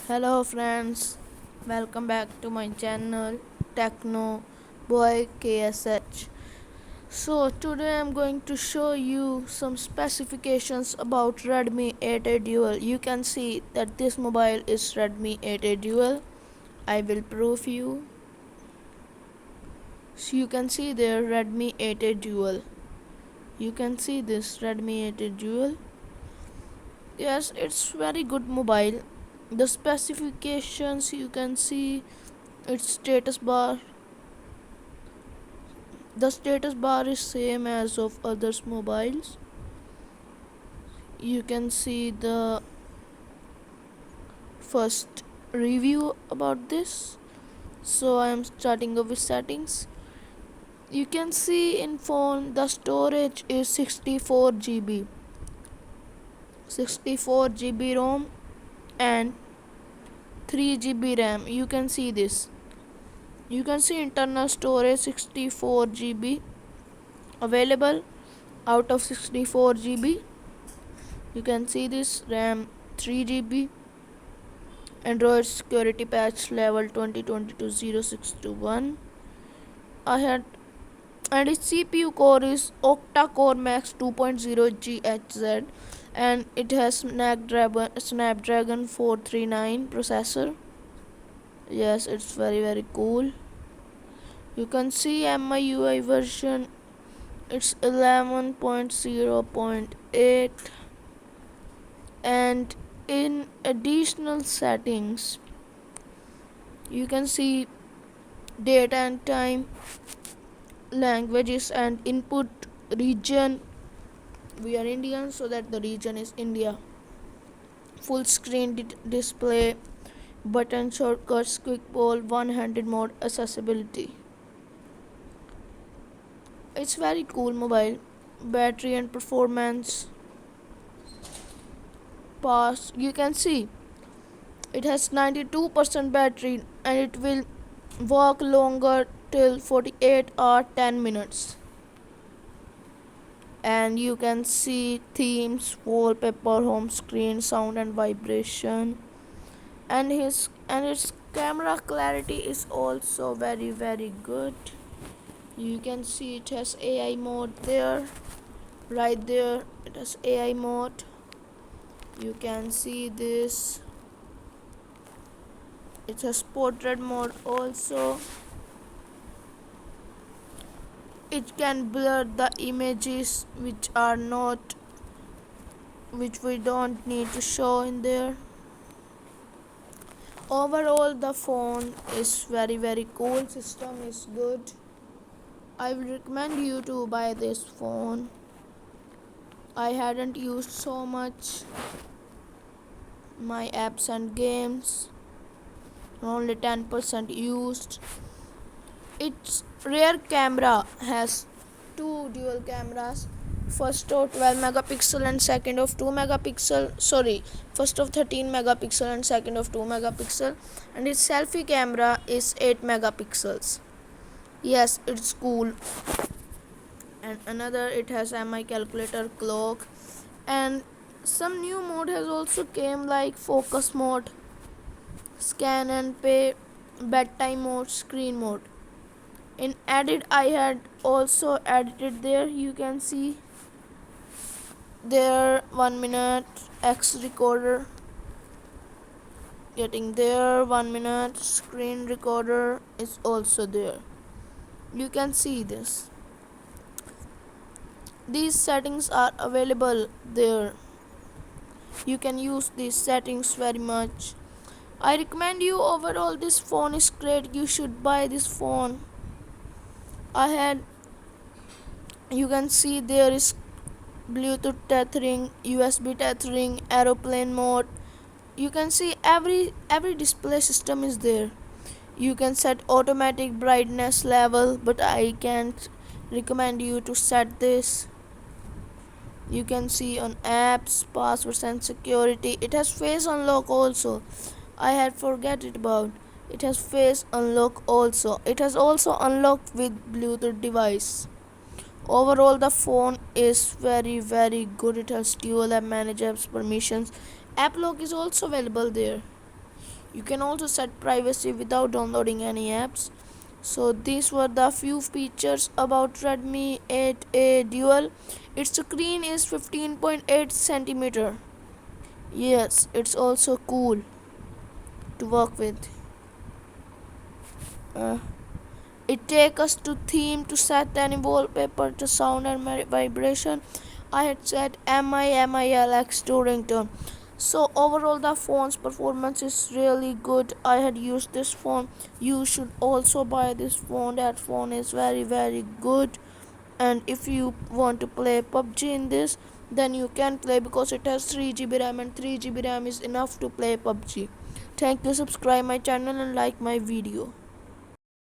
Hello friends, welcome back to my channel Techno Boy KSH. So today I'm going to show you some specifications about Redmi 8A Dual. You can see that this mobile is Redmi 8A Dual. I will prove you. So you can see there Redmi 8A Dual. You can see this Redmi 8A Dual. Yes, it's very good mobile. The specifications you can see its status bar. The status bar is same as of others mobiles. You can see the first review about this. So I am starting off with settings. You can see in phone the storage is 64 GB, 64 GB ROM and 3 GB RAM. You can see this. You can see internal storage 64 GB available out of 64 GB. You can see this RAM 3 GB. Android security patch level 2022-0621. I had and its CPU core is octa-core max 2.0 GHz and it has Snapdragon 439 processor. Yes, it's very cool. You can see MIUI version, it's 11.0.8, and in additional settings you can see date and time, languages and input region. We are Indian, so that the region is India. Full screen display, button shortcuts, quick poll, one-handed mode, accessibility. It's very cool mobile. Battery and performance, fast. You can see it has 92% battery and it will work longer till 48 or 10 minutes. And you can see themes, wallpaper, home screen, sound and vibration, and its camera clarity is also very good. You can see it has AI mode there, right there. It has AI mode. You can see this. It has portrait mode also. It can blur the images which we don't need to show in there. Overall the phone is very cool. System is good. I would recommend you to buy this phone. I hadn't used so much my apps and games, only 10% used. Its rear camera has two dual cameras, first of 12 megapixel and second of 2 megapixel. First of 13 megapixel and second of 2 megapixel, and its selfie camera is 8 megapixels. Yes, it's cool. And another, it has MI calculator, clock, and some new mode has also came, like focus mode, scan and pay, bedtime mode, screen mode. In edit, I had also edited there. You can see there 1 minute X recorder, getting there 1 minute screen recorder is also there. You can see this. These settings are available there. You can use these settings very much. I recommend you. Overall this phone is great. You should buy this phone. You can see there is Bluetooth tethering, USB tethering, aeroplane mode. You can see every display system is there. You can set automatic brightness level, but I can't recommend you to set this. You can see on apps, passwords and security. It has face unlock also. I had forget it about. It has face unlock also. It has also unlocked with Bluetooth device. Overall the phone is very good. It has dual app, manage apps, permissions. App lock is also available there. You can also set privacy without downloading any apps. So these were the few features about Redmi 8A Dual. Its screen is 15.8 centimeter. Yes, it's also cool to work with. Uh, it takes us to theme to set any wallpaper to sound and vibration. I had set MILX to ringtone. So overall the phone's performance is really good. I had used this phone. You should also buy this phone. That phone is very good. And if you want to play PUBG in this, then you can play because it has 3 GB RAM, and 3 GB RAM is enough to play PUBG. Thank you, subscribe my channel and like my video.